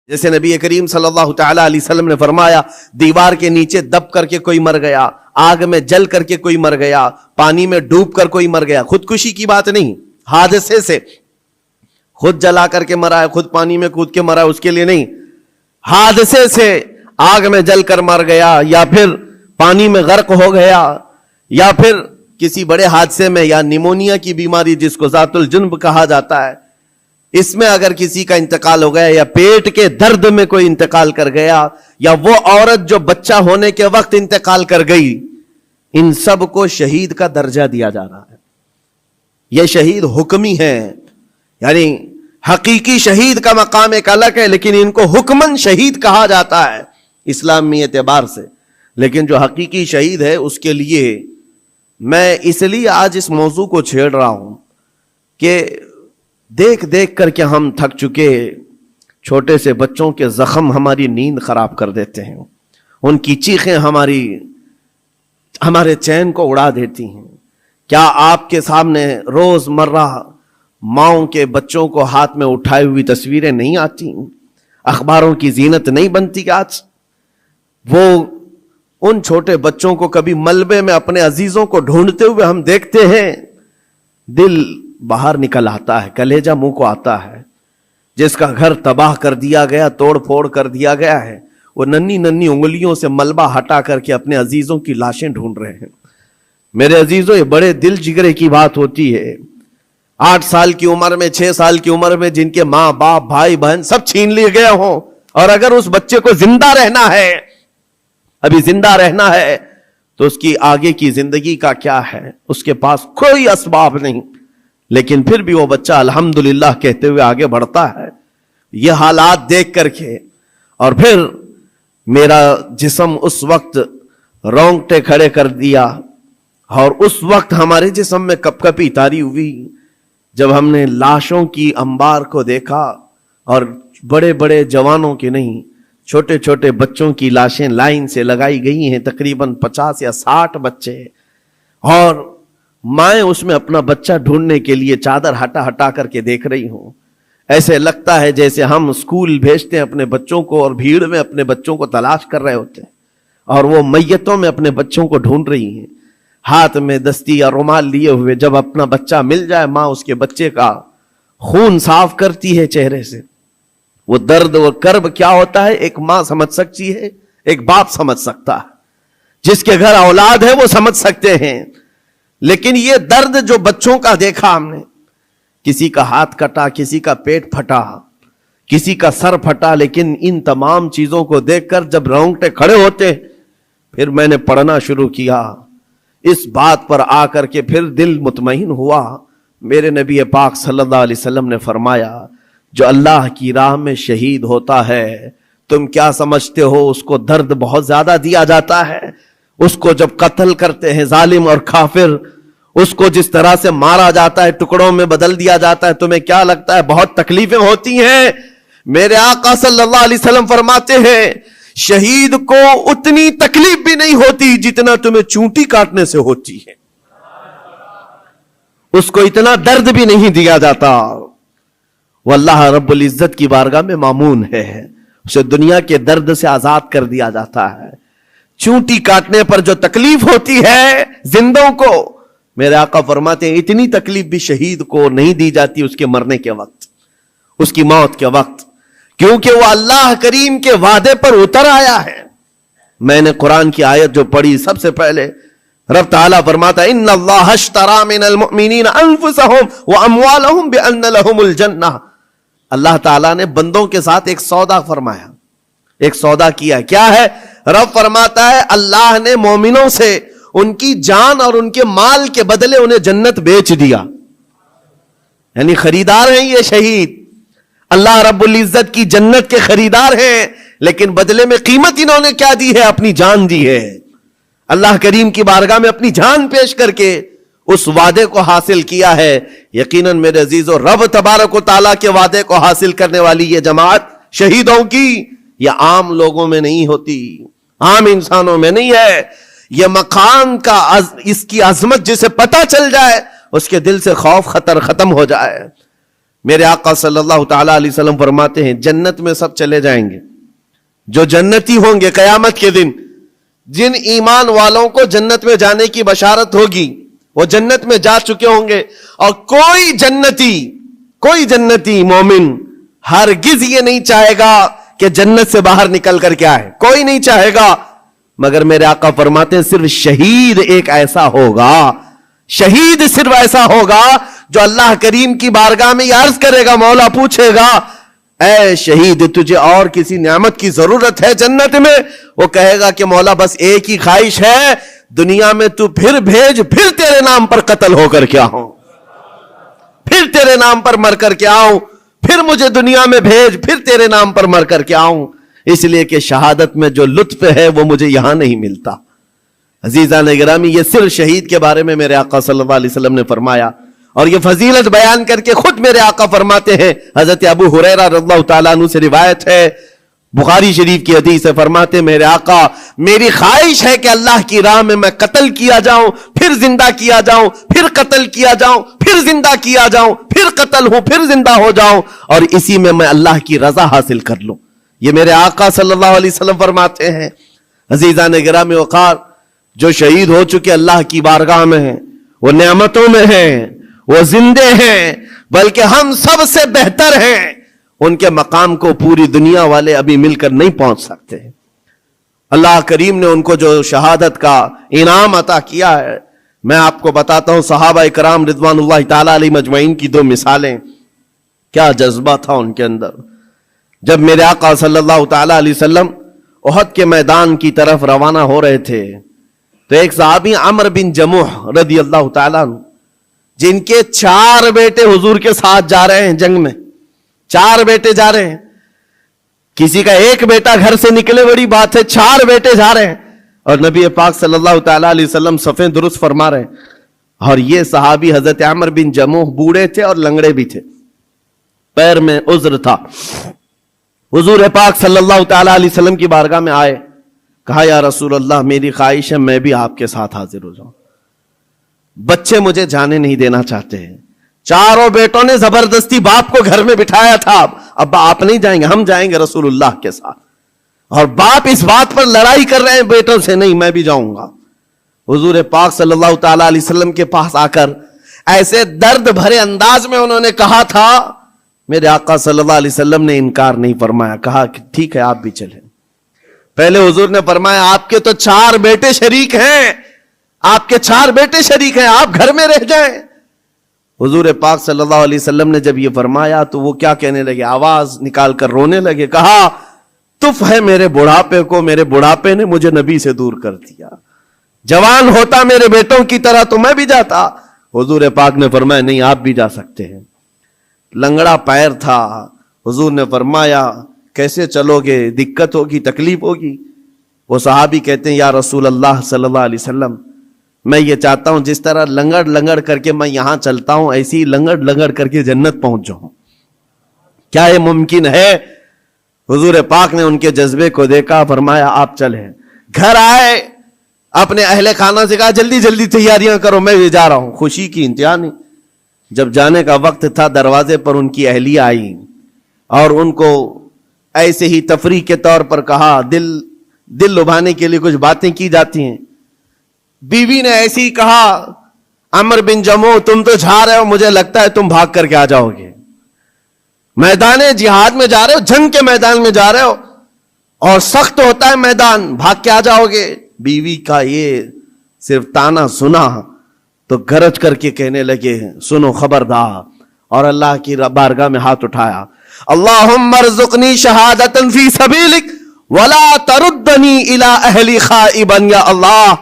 جیسے نبی کریم صلی اللہ تعالی علیہ وسلم نے فرمایا دیوار کے نیچے دب کر کے کوئی مر گیا، آگ میں جل کر کے کوئی مر گیا، پانی میں ڈوب کر کوئی مر گیا، خودکشی کی بات نہیں، حادثے سے خود جلا کر کے مرا ہے، خود پانی میں کود کے مرا ہے، اس کے لیے نہیں، حادثے سے آگ میں جل کر مر گیا، یا پھر پانی میں غرق ہو گیا، یا پھر کسی بڑے حادثے میں، یا نیمونیا کی بیماری جس کو ذات الجنب کہا جاتا ہے، اس میں اگر کسی کا انتقال ہو گیا، یا پیٹ کے درد میں کوئی انتقال کر گیا، یا وہ عورت جو بچہ ہونے کے وقت انتقال کر گئی، ان سب کو شہید کا درجہ دیا جا رہا ہے۔ یہ شہید حکمی ہیں، یعنی حقیقی شہید کا مقام ایک الگ ہے، لیکن ان کو حکمن شہید کہا جاتا ہے اسلامی اعتبار سے۔ لیکن جو حقیقی شہید ہے اس کے لیے میں اس لیے آج اس موضوع کو چھیڑ رہا ہوں کہ دیکھ دیکھ کر کے ہم تھک چکے، چھوٹے سے بچوں کے زخم ہماری نیند خراب کر دیتے ہیں، ان کی چیخیں ہمارے چین کو اڑا دیتی ہیں۔ کیا آپ کے سامنے روز مرہ ماؤں کے بچوں کو ہاتھ میں اٹھائے ہوئی تصویریں نہیں آتی؟ اخباروں کی زینت نہیں بنتی آج؟ وہ ان چھوٹے بچوں کو کبھی ملبے میں اپنے عزیزوں کو ڈھونڈتے ہوئے ہم دیکھتے ہیں، دل باہر نکل آتا ہے، کلیجہ منہ کو آتا ہے۔ جس کا گھر تباہ کر دیا گیا، توڑ پھوڑ کر دیا گیا ہے، وہ ننھی ننھی انگلیوں سے ملبہ ہٹا کر کے اپنے عزیزوں کی لاشیں ڈھونڈ رہے ہیں۔ میرے عزیزوں، یہ بڑے دل جگرے کی بات ہوتی ہے۔ 8 سال کی عمر میں، 6 سال کی عمر میں جن کے ماں باپ بھائی بہن سب چھین لیے گئے ہوں، اور اگر اس بچے کو زندہ رہنا ہے، ابھی زندہ رہنا ہے، تو اس کی آگے کی زندگی کا کیا ہے؟ اس کے پاس کوئی اسباب نہیں، لیکن پھر بھی وہ بچہ الحمدللہ کہتے ہوئے آگے بڑھتا ہے۔ یہ حالات دیکھ کر کے اور پھر میرا جسم اس وقت رونگٹے کھڑے کر دیا، اور اس وقت ہمارے جسم میں کپ کپی طاری ہوئی جب ہم نے لاشوں کی انبار کو دیکھا، اور بڑے بڑے جوانوں کے نہیں، چھوٹے چھوٹے بچوں کی لاشیں لائن سے لگائی گئی ہیں، تقریباً 50 یا 60 بچے، اور مائیں اس میں اپنا بچہ ڈھونڈنے کے لیے چادر ہٹا ہٹا کر کے دیکھ رہی ہوں۔ ایسے لگتا ہے جیسے ہم اسکول بھیجتے ہیں اپنے بچوں کو، اور بھیڑ میں اپنے بچوں کو تلاش کر رہے ہوتے ہیں، اور وہ میتوں میں اپنے بچوں کو ڈھونڈ رہی ہیں، ہاتھ میں دستی یا رومال لیے ہوئے۔ جب اپنا بچہ مل جائے، ماں اس کے بچے کا خون صاف کرتی ہے چہرے سے۔ وہ درد و کرب کیا ہوتا ہے ایک ماں سمجھ سکتی ہے، ایک باپ سمجھ سکتا ہے، جس کے گھر اولاد ہے وہ سمجھ سکتے ہیں۔ لیکن یہ درد جو بچوں کا دیکھا ہم نے، کسی کا ہاتھ کٹا، کسی کا پیٹ پھٹا، کسی کا سر پھٹا، لیکن ان تمام چیزوں کو دیکھ کر جب رونگٹے کھڑے ہوتے، پھر میں نے پڑھنا شروع کیا۔ اس بات پر آ کر کے پھر دل مطمئن ہوا۔ میرے نبی پاک صلی اللہ علیہ وسلم نے فرمایا، جو اللہ کی راہ میں شہید ہوتا ہے، تم کیا سمجھتے ہو اس کو درد بہت زیادہ دیا جاتا ہے؟ اس کو جب قتل کرتے ہیں ظالم اور کافر، اس کو جس طرح سے مارا جاتا ہے، ٹکڑوں میں بدل دیا جاتا ہے، تمہیں کیا لگتا ہے بہت تکلیفیں ہوتی ہیں؟ میرے آقا صلی اللہ علیہ وسلم فرماتے ہیں، شہید کو اتنی تکلیف بھی نہیں ہوتی جتنا تمہیں چونٹی کاٹنے سے ہوتی ہے، اس کو اتنا درد بھی نہیں دیا جاتا۔ وہ اللہ رب العزت کی بارگاہ میں مامون ہے، اسے دنیا کے درد سے آزاد کر دیا جاتا ہے۔ چونٹی کاٹنے پر جو تکلیف ہوتی ہے زندوں کو، میرے آقا فرماتے ہیں اتنی تکلیف بھی شہید کو نہیں دی جاتی اس کے مرنے کے وقت، اس کی موت کے وقت، کیونکہ وہ اللہ کریم کے وعدے پر اتر آیا ہے۔ میں نے قرآن کی آیت جو پڑھی سب سے پہلے، رب تعالیٰ فرماتا ہے ان اللہ اشتری من المؤمنین انفسهم واموالهم بان لهم الجنہ۔ اللہ تعالیٰ نے بندوں کے ساتھ ایک سودا فرمایا، ایک سودا کیا۔ کیا ہے؟ رب فرماتا ہے اللہ نے مومنوں سے ان کی جان اور ان کے مال کے بدلے انہیں جنت بیچ دیا، یعنی خریدار ہیں یہ شہید، اللہ رب العزت کی جنت کے خریدار ہیں، لیکن بدلے میں قیمت انہوں نے کیا دی ہے؟ اپنی جان دی ہے۔ اللہ کریم کی بارگاہ میں اپنی جان پیش کر کے اس وعدے کو حاصل کیا ہے۔ یقیناً میرے عزیزو، رب تبارک و تعالیٰ کے وعدے کو حاصل کرنے والی یہ جماعت شہیدوں کی، یہ عام لوگوں میں نہیں ہوتی، عام انسانوں میں نہیں ہے۔ یہ مقام کا اس کی عظمت جسے پتہ چل جائے، اس کے دل سے خوف خطر ختم ہو جائے۔ میرے آقا صلی اللہ تعالی علیہ وسلم فرماتے ہیں جنت میں سب چلے جائیں گے، جو جنتی ہوں گے قیامت کے دن، جن ایمان والوں کو جنت میں جانے کی بشارت ہوگی وہ جنت میں جا چکے ہوں گے، اور کوئی جنتی مومن ہرگز یہ نہیں چاہے گا کہ جنت سے باہر نکل کر کے آئے، کوئی نہیں چاہے گا، مگر میرے آقا فرماتے ہیں صرف شہید ایک ایسا ہوگا، شہید صرف ایسا ہوگا جو اللہ کریم کی بارگاہ میں یہ عرض کرے گا، مولا پوچھے گا اے شہید تجھے اور کسی نعمت کی ضرورت ہے جنت میں؟ وہ کہے گا کہ مولا بس ایک ہی خواہش ہے، دنیا میں تو پھر بھیج، پھر تیرے نام پر قتل ہو کر کے آؤں، پھر تیرے نام پر مر کر کے آؤں، پھر مجھے دنیا میں بھیج، پھر تیرے نام پر مر کر کے آؤں، اس لیے کہ شہادت میں جو لطف ہے وہ مجھے یہاں نہیں ملتا۔ عزیزان گرامی، یہ صرف شہید کے بارے میں میرے آقا صلی اللہ علیہ وسلم نے فرمایا، اور یہ فضیلت بیان کر کے خود میرے آقا فرماتے ہیں، حضرت ابو ہریرہ رضی اللہ تعالیٰ عنہ سے روایت ہے، بخاری شریف کی حدیث ہے، فرماتے میرے آقا میری خواہش ہے کہ اللہ کی راہ میں قتل کیا جاؤں، پھر زندہ کیا جاؤں، پھر قتل کیا جاؤں، پھر زندہ کیا جاؤں، پھر قتل ہوں، پھر زندہ ہو جاؤں، اور اسی میں اللہ کی رضا حاصل کر لوں۔ یہ میرے آقا صلی اللہ علیہ وسلم فرماتے ہیں۔ عزیزان گرامی وقار، جو شہید ہو چکے اللہ کی بارگاہ میں ہیں، وہ نعمتوں میں ہیں، وہ زندے ہیں، بلکہ ہم سب سے بہتر ہیں، ان کے مقام کو پوری دنیا والے ابھی مل کر نہیں پہنچ سکتے۔ اللہ کریم نے ان کو جو شہادت کا انعام عطا کیا ہے، میں آپ کو بتاتا ہوں، صحابہ کرام رضوان اللہ تعالی علیہ مجمعین کی دو مثالیں، کیا جذبہ تھا ان کے اندر۔ جب میرے آقا صلی اللہ تعالی علیہ وسلم احد کے میدان کی طرف روانہ ہو رہے تھے، تو ایک صحابی عمرو بن جموح رضی اللہ تعالیٰ عنہ، جن کے 4 بیٹے حضور کے ساتھ جا رہے ہیں جنگ میں، 4 بیٹے جا رہے ہیں، کسی کا ایک بیٹا گھر سے نکلے بڑی بات ہے، 4 بیٹے جا رہے ہیں، اور نبی پاک صلی اللہ تعالیٰ علیہ وسلم صفیں درست فرما رہے ہیں، اور یہ صحابی حضرت عمرو بن جموح بوڑھے تھے اور لنگڑے بھی تھے، پیر میں عذر تھا۔ حضور پاک صلی اللہ تعالیٰ علیہ وسلم کی بارگاہ میں آئے، کہا یا رسول اللہ میری خواہش ہے میں بھی آپ کے ساتھ حاضر ہو جاؤں، بچے مجھے جانے نہیں دینا چاہتے ہیں، 4 بیٹوں نے زبردستی باپ کو گھر میں بٹھایا تھا، اب آپ نہیں جائیں گے، ہم جائیں گے رسول اللہ کے ساتھ، اور باپ اس بات پر لڑائی کر رہے ہیں بیٹوں سے، نہیں میں بھی جاؤں گا۔ حضور پاک صلی اللہ تعالیٰ علیہ وسلم کے پاس آ کر ایسے درد بھرے انداز میں انہوں نے کہا تھا، میرے آقا صلی اللہ علیہ وسلم نے انکار نہیں فرمایا، کہا کہ ٹھیک ہے آپ بھی چلیں۔ پہلے حضور نے فرمایا آپ کے تو 4 بیٹے شریک ہیں، آپ کے 4 بیٹے شریک ہیں، آپ گھر میں رہ جائیں۔ حضور پاک صلی اللہ علیہ وسلم نے جب یہ فرمایا تو وہ کیا کہنے لگے، آواز نکال کر رونے لگے، کہا تف ہے میرے بڑھاپے کو، میرے بڑھاپے نے مجھے نبی سے دور کر دیا، جوان ہوتا میرے بیٹوں کی طرح تو میں بھی جاتا۔ حضور پاک نے فرمایا نہیں آپ بھی جا سکتے ہیں۔ لنگڑا پیر تھا، حضور نے فرمایا کیسے چلو گے، دقت ہوگی، تکلیف ہوگی۔ وہ صحابی کہتے ہیں یا رسول اللہ صلی اللہ علیہ وسلم میں یہ چاہتا ہوں جس طرح لنگڑ لنگڑ کر کے میں یہاں چلتا ہوں ایسی لنگڑ لنگڑ کر کے جنت پہنچ جاؤں، کیا یہ ممکن ہے؟ حضور پاک نے ان کے جذبے کو دیکھا، فرمایا آپ چلیں۔ گھر آئے، اپنے اہل خانہ سے کہا جلدی جلدی تیاریاں کرو میں بھی جا رہا ہوں، خوشی کی انتہا نہیں۔ جب جانے کا وقت تھا دروازے پر ان کی اہلیہ آئی اور ان کو ایسے ہی تفریح کے طور پر کہا، دل لبھانے کے لیے کچھ باتیں کی جاتی ہیں۔ بیوی نے ایسے ہی کہا عمرو بن جموح تم تو جا رہے ہو، مجھے لگتا ہے تم بھاگ کر کے آ جاؤ گے، میدان جہاد میں جا رہے ہو، جنگ کے میدان میں جا رہے ہو اور سخت ہوتا ہے میدان، بھاگ کے آ جاؤ گے۔ بیوی کا یہ صرف تانا سنا تو گرج کر کے کہنے لگے سنو خبردار، اور اللہ کی بارگاہ میں ہاتھ اٹھایا، اللہم ارزقنی شہادتا فی سبیلک ولا تردنی الی اہلی خائبا، یا اللہ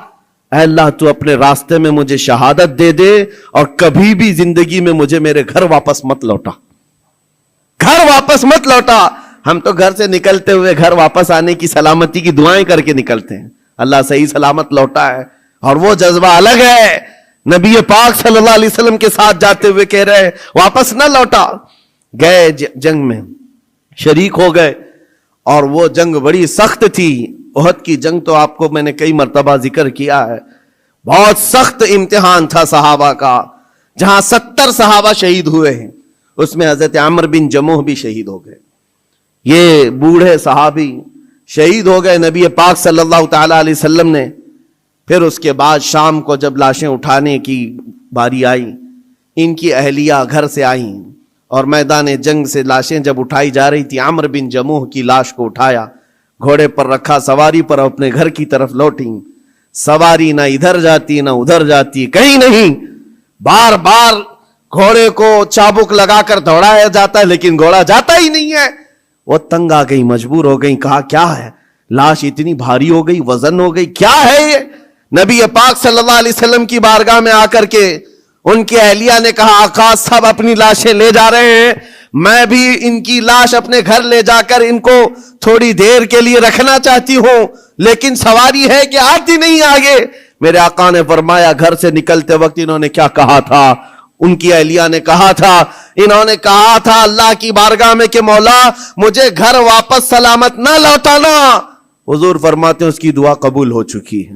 اے اللہ تو اپنے راستے میں مجھے شہادت دے دے اور کبھی بھی زندگی میں مجھے میرے گھر واپس مت لوٹا، گھر واپس مت لوٹا۔ ہم تو گھر سے نکلتے ہوئے گھر واپس آنے کی سلامتی کی دعائیں کر کے نکلتے ہیں، اللہ صحیح سلامت لوٹا ہے، اور وہ جذبہ الگ ہے۔ نبی پاک صلی اللہ علیہ وسلم کے ساتھ جاتے ہوئے کہہ رہے واپس نہ لوٹا، گئے جنگ میں شریک ہو گئے، اور وہ جنگ بڑی سخت تھی۔ احد کی جنگ تو آپ کو میں نے کئی مرتبہ ذکر کیا ہے، بہت سخت امتحان تھا صحابہ کا، جہاں 70 صحابہ شہید ہوئے ہیں، اس میں حضرت عمرو بن جموح بھی شہید ہو گئے. یہ بوڑھے صحابی شہید ہو گئے. نبی پاک صلی اللہ تعالی علیہ وسلم نے پھر اس کے بعد شام کو جب لاشیں اٹھانے کی باری آئی، ان کی اہلیہ گھر سے آئیں اور میدان جنگ سے لاشیں جب اٹھائی جا رہی تھی، عمرو بن جموح کی لاش کو اٹھایا، گھوڑے پر رکھا، سواری پر اپنے گھر کی طرف لوٹیں. سواری نہ ادھر جاتی نہ ادھر جاتی، کہیں نہیں، بار بار گھوڑے کو چابک لگا کر دوڑایا جاتا ہے لیکن گھوڑا جاتا ہی نہیں ہے. وہ تنگ آ گئی، مجبور ہو گئی، کہا کیا ہے، لاش اتنی بھاری ہو گئی، وزن ہو گئی، کیا ہے یہ؟ نبی پاک صلی اللہ علیہ وسلم کی بارگاہ میں آ کر کے ان کی اہلیہ نے کہا آقا سب اپنی لاشیں لے جا رہے ہیں، میں بھی ان کی لاش اپنے گھر لے جا کر ان کو تھوڑی دیر کے لیے رکھنا چاہتی ہوں، لیکن سواری ہے کہ آتی نہیں آگے. میرے آقا نے فرمایا گھر سے نکلتے وقت انہوں نے کیا کہا تھا؟ ان کی اہلیہ نے کہا تھا، انہوں نے کہا تھا اللہ کی بارگاہ میں کہ مولا مجھے گھر واپس سلامت نہ لوٹانا. حضور فرماتے ہیں اس کی دعا قبول ہو چکی ہے.